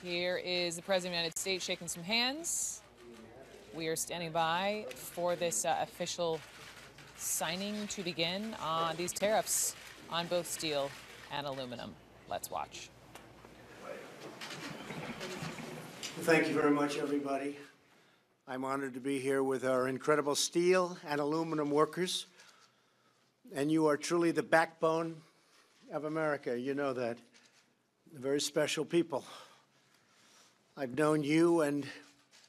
Here is the President of the United States shaking some hands. We are standing by for this official signing to begin on these tariffs on both steel and aluminum. Let's watch. Thank you very much, everybody. I'm honored to be here with our incredible steel and aluminum workers. And you are truly the backbone of America. You know that. Very special people. I've known you and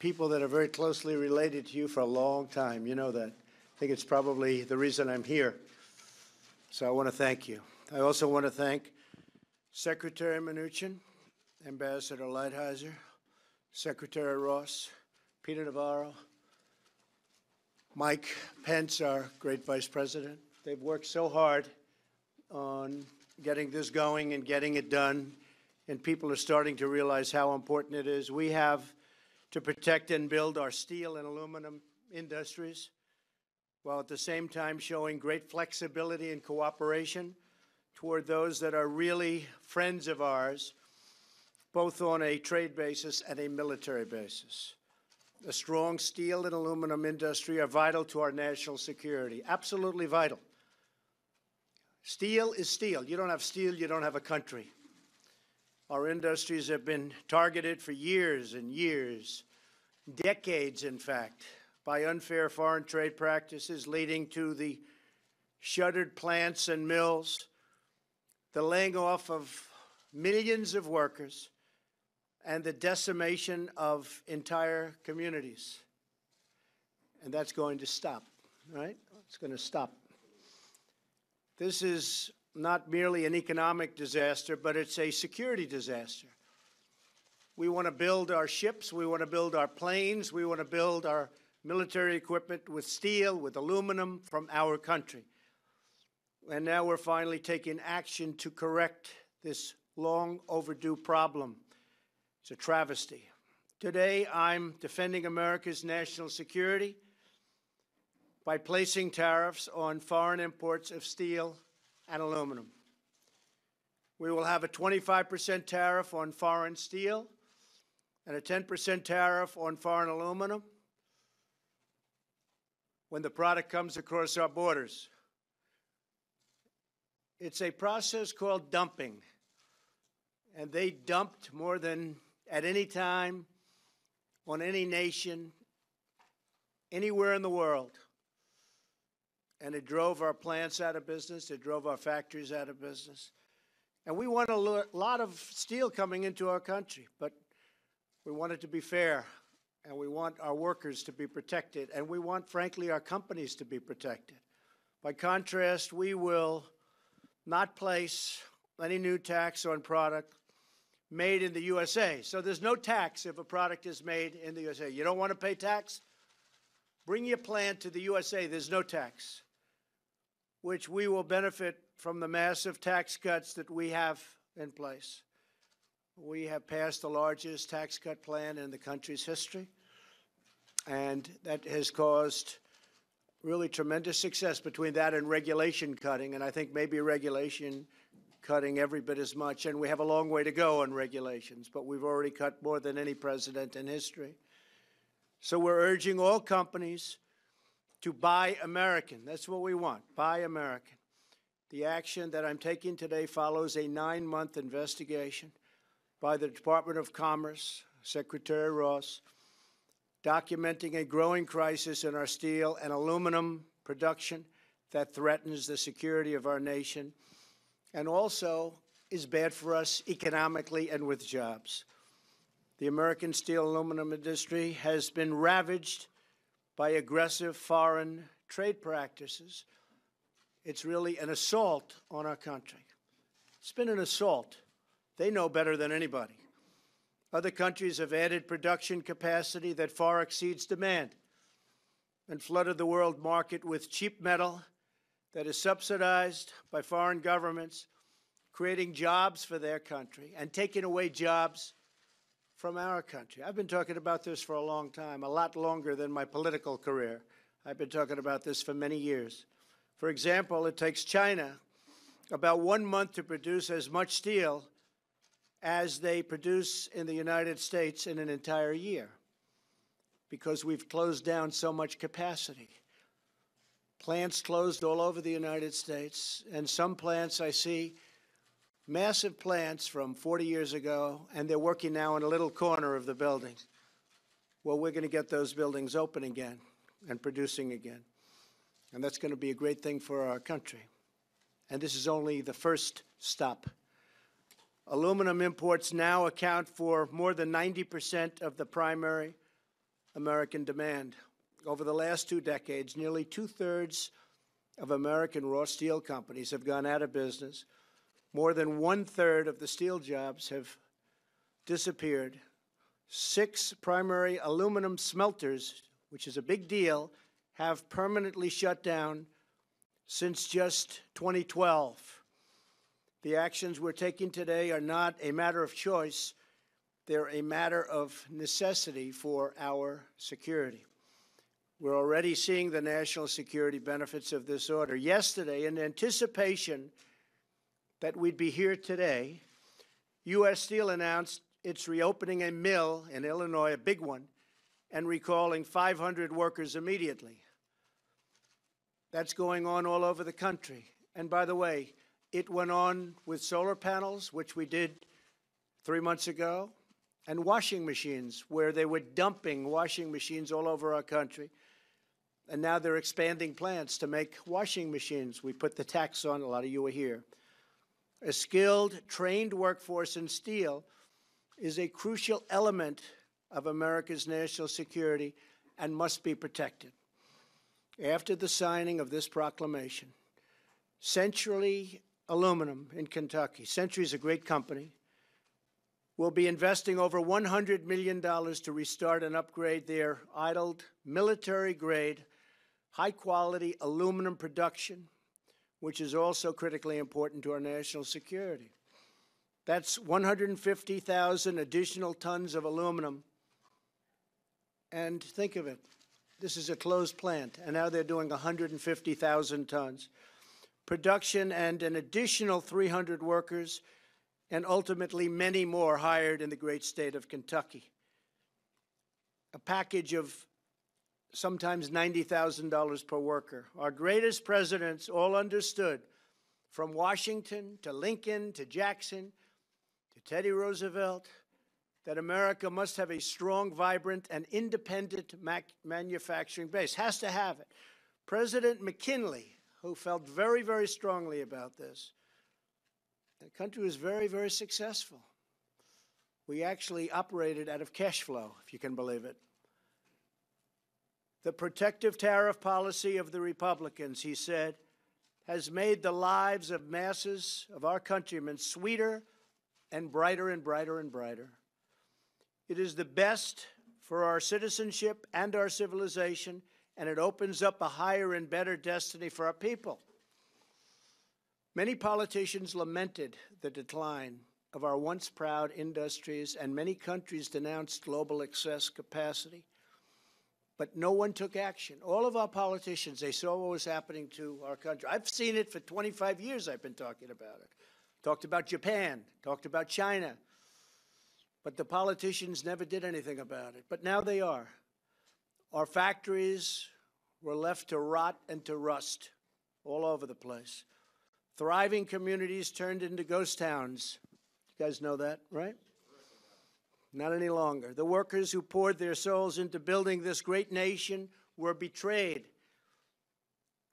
people that are very closely related to you for a long time. You know that. I think it's probably the reason I'm here. So I want to thank you. I also want to thank Secretary Mnuchin, Ambassador Lighthizer, Secretary Ross, Peter Navarro, Mike Pence, our great Vice President. They've worked so hard on getting this going and getting it done, and people are starting to realize how important it is. We have to protect and build our steel and aluminum industries, while at the same time showing great flexibility and cooperation toward those that are really friends of ours, both on a trade basis and a military basis. A strong steel and aluminum industry are vital to our national security, absolutely vital. Steel is steel. You don't have steel, you don't have a country. Our industries have been targeted for years and years, decades in fact, by unfair foreign trade practices leading to the shuttered plants and mills, the laying off of millions of workers, and the decimation of entire communities. And that's going to stop, right? It's going to stop. This is not merely an economic disaster, but it's a security disaster. We want to build our ships, we want to build our planes, we want to build our military equipment with steel, with aluminum from our country. And now we're finally taking action to correct this long overdue problem. It's a travesty. Today, I'm defending America's national security by placing tariffs on foreign imports of steel and aluminum. We will have a 25% tariff on foreign steel and a 10% tariff on foreign aluminum when the product comes across our borders. It's a process called dumping, and they dumped more than at any time on any nation, anywhere in the world. And it drove our plants out of business. It drove our factories out of business. And we want a lot of steel coming into our country, but we want it to be fair, and we want our workers to be protected, and we want, frankly, our companies to be protected. By contrast, we will not place any new tax on product made in the USA. So there's no tax if a product is made in the USA. You don't want to pay tax? Bring your plant to the USA. There's no tax, which we will benefit from the massive tax cuts that we have in place. We have passed the largest tax cut plan in the country's history, and that has caused really tremendous success between that and regulation cutting, and I think maybe regulation cutting every bit as much. And we have a long way to go on regulations, but we've already cut more than any president in history. So we're urging all companies to buy American. That's what we want, buy American. The action that I'm taking today follows a 9-month investigation by the Department of Commerce, Secretary Ross, documenting a growing crisis in our steel and aluminum production that threatens the security of our nation and also is bad for us economically and with jobs. The American steel and aluminum industry has been ravaged by aggressive foreign trade practices. It's really an assault on our country. It's been an assault. They know better than anybody. Other countries have added production capacity that far exceeds demand and flooded the world market with cheap metal that is subsidized by foreign governments, creating jobs for their country and taking away jobs from our country. I've been talking about this for a long time, a lot longer than my political career. I've been talking about this for many years. For example, it takes China about 1 month to produce as much steel as they produce in the United States in an entire year, because we've closed down so much capacity. Plants closed all over the United States, and some plants I see, massive plants from 40 years ago, and they're working now in a little corner of the building. Well, we're going to get those buildings open again and producing again. And that's going to be a great thing for our country. And this is only the first stop. Aluminum imports now account for more than 90% of the primary American demand. Over the last 2 decades, nearly 2/3 of American raw steel companies have gone out of business. More than 1/3 of the steel jobs have disappeared. 6 primary aluminum smelters, which is a big deal, have permanently shut down since just 2012. The actions we're taking today are not a matter of choice. They're a matter of necessity for our security. We're already seeing the national security benefits of this order. Yesterday, in anticipation that we'd be here today, U.S. Steel announced it's reopening a mill in Illinois, a big one, and recalling 500 workers immediately. That's going on all over the country. And by the way, it went on with solar panels, which we did 3 months ago, and washing machines, where they were dumping washing machines all over our country. And now they're expanding plants to make washing machines. We put the tax on, a lot of you are here. A skilled, trained workforce in steel is a crucial element of America's national security and must be protected. After the signing of this proclamation, Century Aluminum in Kentucky, Century is a great company, will be investing over $100 million to restart and upgrade their idled military-grade, high-quality aluminum production, which is also critically important to our national security. That's 150,000 additional tons of aluminum. And think of it, this is a closed plant, and now they're doing 150,000 tons. Production and an additional 300 workers, and ultimately many more hired in the great state of Kentucky. A package of sometimes $90,000 per worker. Our greatest presidents all understood, from Washington to Lincoln to Jackson to Teddy Roosevelt, that America must have a strong, vibrant, and independent manufacturing base. Has to have it. President McKinley, who felt very, very strongly about this, the country was very, very successful. We actually operated out of cash flow, if you can believe it. The protective tariff policy of the Republicans, he said, has made the lives of masses of our countrymen sweeter and brighter and brighter and brighter. It is the best for our citizenship and our civilization, and it opens up a higher and better destiny for our people. Many politicians lamented the decline of our once proud industries, and many countries denounced global excess capacity. But no one took action. All of our politicians, they saw what was happening to our country. I've seen it for 25 years. I've been talking about it. Talked about Japan, talked about China. But the politicians never did anything about it. But now they are. Our factories were left to rot and to rust all over the place. Thriving communities turned into ghost towns. You guys know that, right? Not any longer. The workers who poured their souls into building this great nation were betrayed.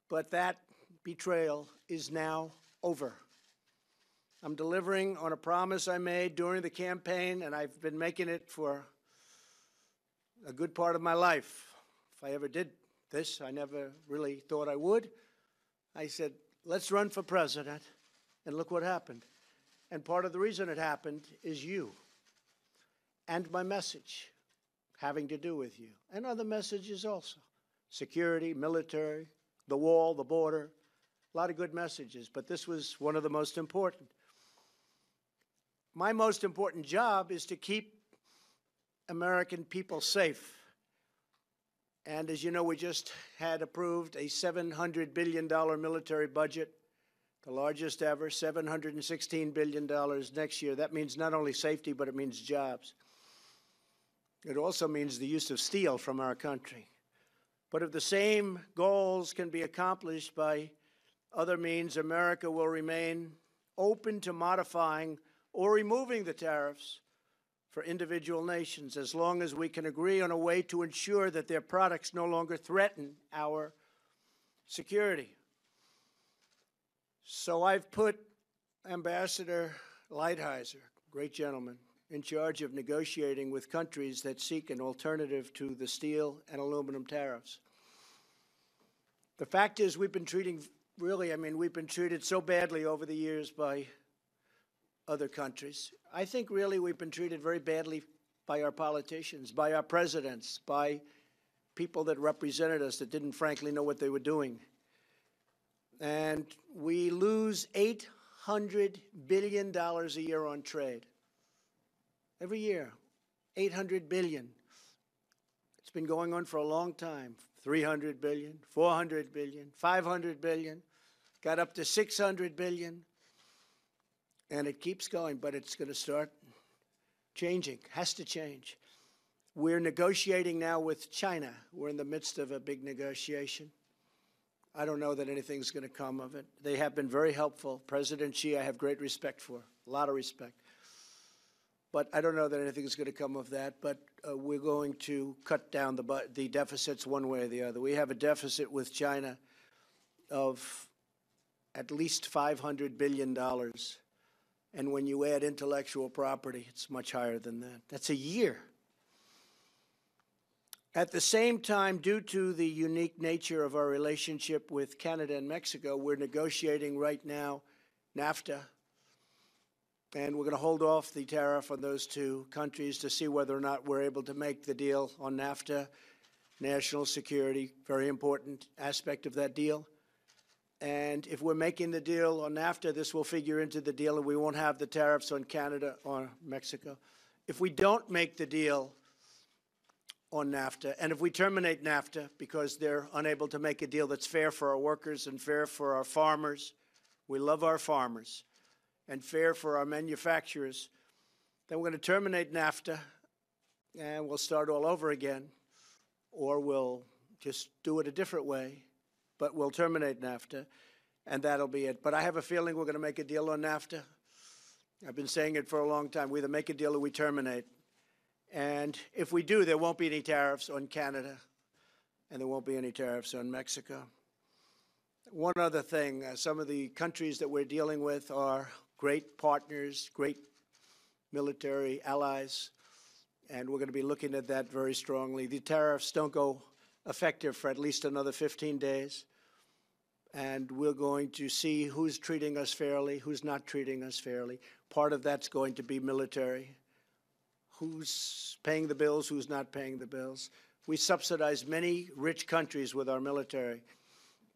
But that betrayal is now over. I'm delivering on a promise I made during the campaign, and I've been making it for a good part of my life. If I ever did this, I never really thought I would. I said, let's run for president, and look what happened. And part of the reason it happened is you. And my message having to do with you, and other messages also. Security, military, the wall, the border, a lot of good messages, but this was one of the most important. My most important job is to keep American people safe. And as you know, we just had approved a $700 billion military budget. the largest ever, $716 billion next year. That means not only safety, but it means jobs. It also means the use of steel from our country. But if the same goals can be accomplished by other means, America will remain open to modifying or removing the tariffs for individual nations, as long as we can agree on a way to ensure that their products no longer threaten our security. So I've put Ambassador Lighthizer, great gentleman, in charge of negotiating with countries that seek an alternative to the steel and aluminum tariffs. The fact is, we've been treated so badly over the years by other countries. I think really we've been treated very badly by our politicians, by our presidents, by people that represented us that didn't frankly know what they were doing. And we lose $800 billion a year on trade. Every year, $800 billion. It's been going on for a long time. $300 billion, $400 billion, $500 billion, got up to $600 billion. And it keeps going, but it's going to start changing, has to change. We're negotiating now with China. We're in the midst of a big negotiation. I don't know that anything's going to come of it. They have been very helpful. President Xi, I have great respect for, a lot of respect. But I don't know that anything's going to come of that. But we're going to cut down the deficits one way or the other. We have a deficit with China of at least $500 billion. And when you add intellectual property, it's much higher than that. That's a year. At the same time, due to the unique nature of our relationship with Canada and Mexico, we're negotiating right now NAFTA. And we're going to hold off the tariff on those two countries to see whether or not we're able to make the deal on NAFTA. National security, very important aspect of that deal. And if we're making the deal on NAFTA, this will figure into the deal, and we won't have the tariffs on Canada or Mexico. If we don't make the deal on NAFTA, and if we terminate NAFTA because they're unable to make a deal that's fair for our workers and fair for our farmers, we love our farmers, and fair for our manufacturers, then we're going to terminate NAFTA, and we'll start all over again, or we'll just do it a different way. But we'll terminate NAFTA, and that'll be it. But I have a feeling we're going to make a deal on NAFTA. I've been saying it for a long time. We either make a deal or we terminate. And if we do, there won't be any tariffs on Canada, and there won't be any tariffs on Mexico. One other thing, some of the countries that we're dealing with are great partners, great military allies, and we're going to be looking at that very strongly. The tariffs don't go effective for at least another 15 days. And we're going to see who's treating us fairly, who's not treating us fairly. Part of that's going to be military. Who's paying the bills, who's not paying the bills. We subsidize many rich countries with our military.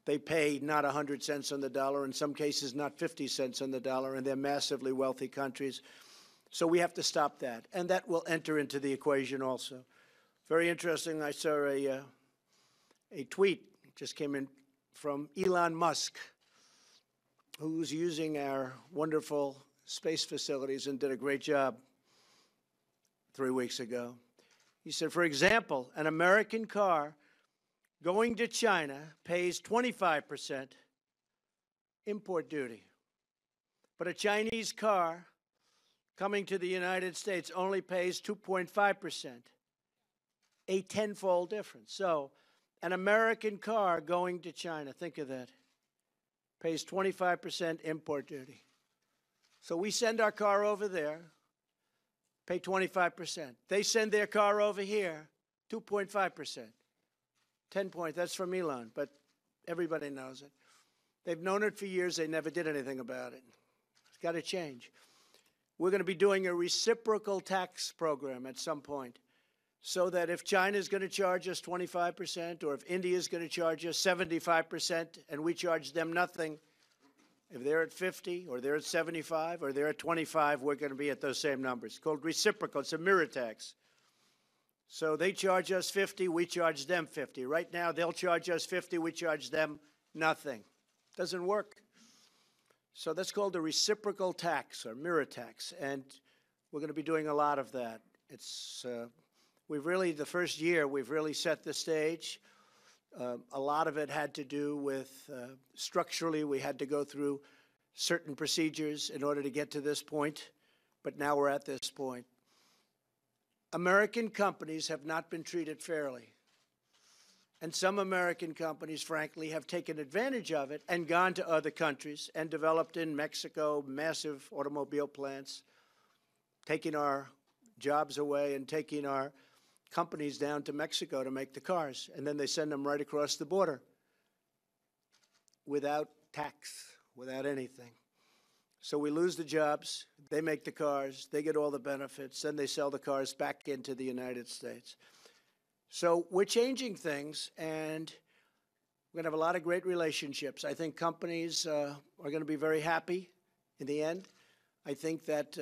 They pay not 100 cents on the dollar, in some cases not 50 cents on the dollar, and they're massively wealthy countries. So we have to stop that. And that will enter into the equation also. Very interesting, I saw a tweet just came in from Elon Musk, who's using our wonderful space facilities and did a great job 3 weeks ago. He said, for example, an American car going to China pays 25% import duty, but a Chinese car coming to the United States only pays 2.5%, a tenfold difference. So an American car going to China, think of that, pays 25% import duty. So we send our car over there, pay 25%. They send their car over here, 2.5%. 10 points, that's from Elon, but everybody knows it. They've known it for years. They never did anything about it. It's got to change. We're going to be doing a reciprocal tax program at some point, so that if China is going to charge us 25%, or if India is going to charge us 75%, and we charge them nothing, if they're at 50, or they're at 75, or they're at 25, we're going to be at those same numbers. It's called reciprocal. It's a mirror tax. So they charge us 50, we charge them 50. Right now, they'll charge us 50, we charge them nothing. Doesn't work. So that's called a reciprocal tax or mirror tax, and we're going to be doing a lot of that. It's the first year, we've really set the stage. A lot of it had to do with structurally, we had to go through certain procedures in order to get to this point, but now we're at this point. American companies have not been treated fairly. And some American companies, frankly, have taken advantage of it and gone to other countries and developed in Mexico massive automobile plants, taking our jobs away and taking our companies down to Mexico to make the cars. And then they send them right across the border without tax, without anything. So we lose the jobs, they make the cars, they get all the benefits, then they sell the cars back into the United States. So we're changing things, and we're going to have a lot of great relationships. I think companies are going to be very happy in the end. I think that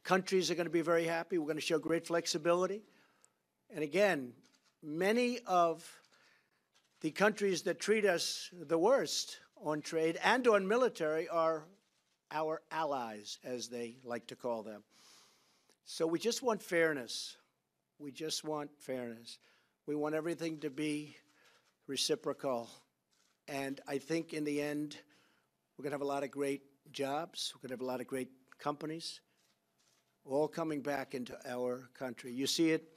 countries are going to be very happy. We're going to show great flexibility. And again, many of the countries that treat us the worst on trade and on military are our allies, as they like to call them. So we just want fairness. We just want fairness. We want everything to be reciprocal. And I think in the end, we're going to have a lot of great jobs. We're going to have a lot of great companies all coming back into our country. You see it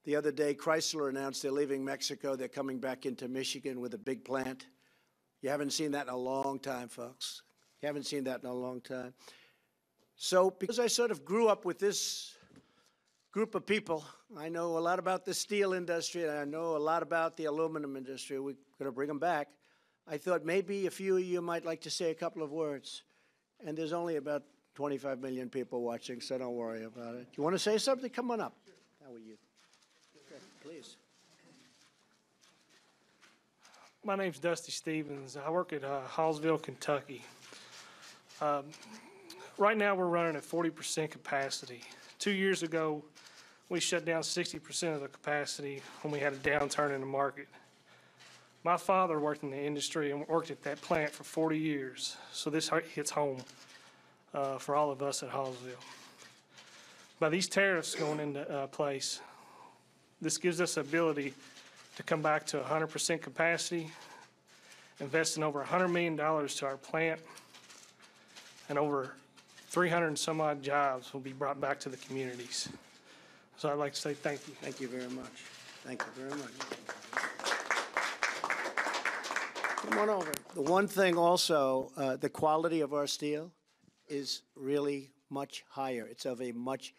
the other day, Chrysler announced they're leaving Mexico. They're coming back into Michigan with a big plant. You haven't seen that in a long time, folks. You haven't seen that in a long time. So because I sort of grew up with this group of people, I know a lot about the steel industry, and I know a lot about the aluminum industry. We're going to bring them back. I thought maybe a few of you might like to say a couple of words. And there's only about 25 million people watching, so don't worry about it. You want to say something? Come on up. How are you? Okay, please. My name's Dusty Stevens. I work at Hallsville, Kentucky. Right now we're running at 40% capacity. 2 years ago, we shut down 60% of the capacity when we had a downturn in the market. My father worked in the industry and worked at that plant for 40 years, so this hits home for all of us at Hallsville. By these tariffs going into place, this gives us the ability to come back to 100% capacity, investing over $100 million to our plant, and over 300 and some odd jobs will be brought back to the communities. So I'd like to say thank you. Thank you very much. Thank you very much. Come on over. The one thing also, the quality of our steel is really much higher. It's of a much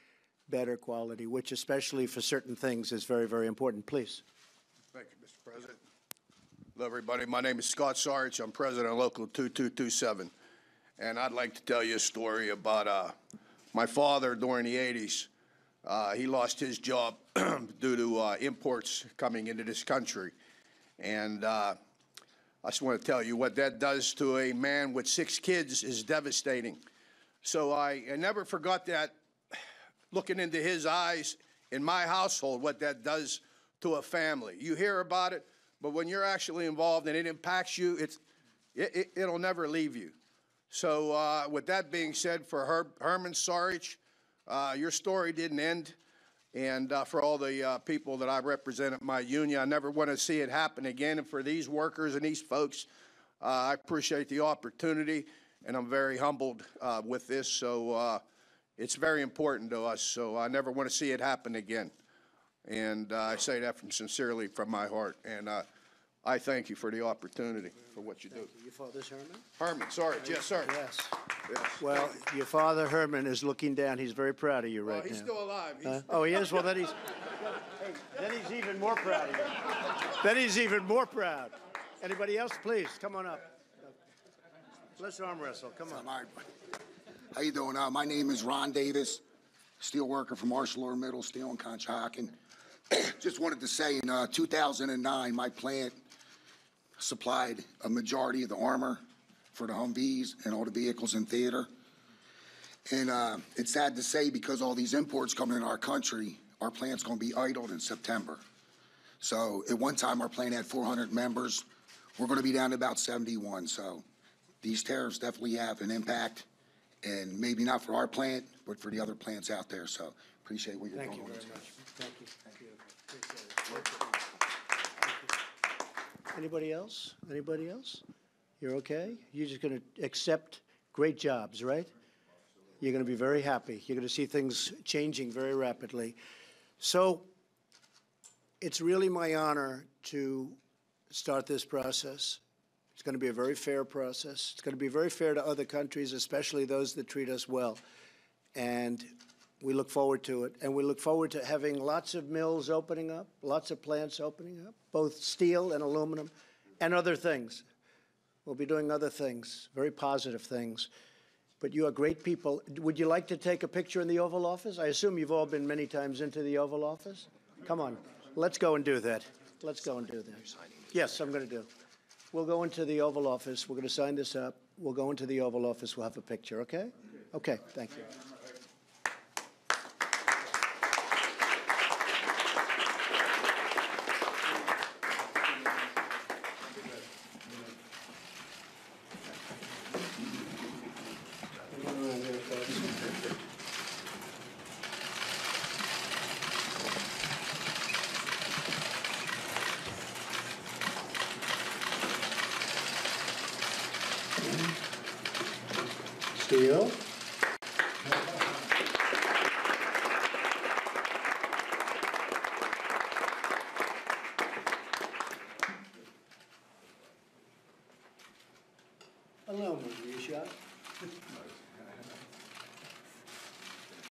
better quality, which especially for certain things is very, very important. Please. Thank you, Mr. President. Hello, everybody. My name is Scott Sarich. I'm president of Local 2227. And I'd like to tell you a story about my father during the 80s. He lost his job due to imports coming into this country. And I just want to tell you what that does to a man with 6 kids is devastating. So I never forgot that, looking into his eyes in my household, what that does to a family. You hear about it, but when you're actually involved and it impacts you, it'll never leave you. So with that being said, for Herman Sarich, your story didn't end. And for all the people that I represent at my union, I never want to see it happen again. And for these workers and these folks, I appreciate the opportunity, and I'm very humbled with this. So it's very important to us. So I never want to see it happen again. And I say that sincerely from my heart. And I thank you for the opportunity for what you do. Your father's Herman? Herman, sorry. Yes, sir. Yes. Yes. Well, your father, Herman, is looking down. He's very proud of you right now. He's still alive. Oh, he is? Well, then he's even more proud of you. Then he's even more proud. Anybody else? Please, come on up. Let's arm wrestle. Come on. How you doing? My name is Ron Davis, steel worker from Marshall Middle Steel in Conshohocken. Just wanted to say in 2009, my plant supplied a majority of the armor for the Humvees and all the vehicles in theater. And it's sad to say, because all these imports coming in our country, our plant's going to be idled in September. So at one time, our plant had 400 members. We're going to be down to about 71. So these tariffs definitely have an impact, and maybe not for our plant, but for the other plants out there. So appreciate what you're doing. Thank you very on this. much. Thank you. Thank you. Appreciate it. Anybody else? Anybody else? You're okay? You're just going to accept great jobs, right? You're going to be very happy. You're going to see things changing very rapidly. So it's really my honor to start this process. It's going to be a very fair process. It's going to be very fair to other countries, especially those that treat us well. And we look forward to it. And we look forward to having lots of mills opening up, lots of plants opening up, both steel and aluminum, and other things. We'll be doing other things, very positive things. But you are great people. Would you like to take a picture in the Oval Office? I assume you've all been many times into the Oval Office. Come on, let's go and do that. Let's go and do that. Yes, I'm going to do. We'll go into the Oval Office. We're going to sign this up. We'll go into the Oval Office. We'll have a picture, okay? Okay, thank you. Steel. Aluminum, you shot?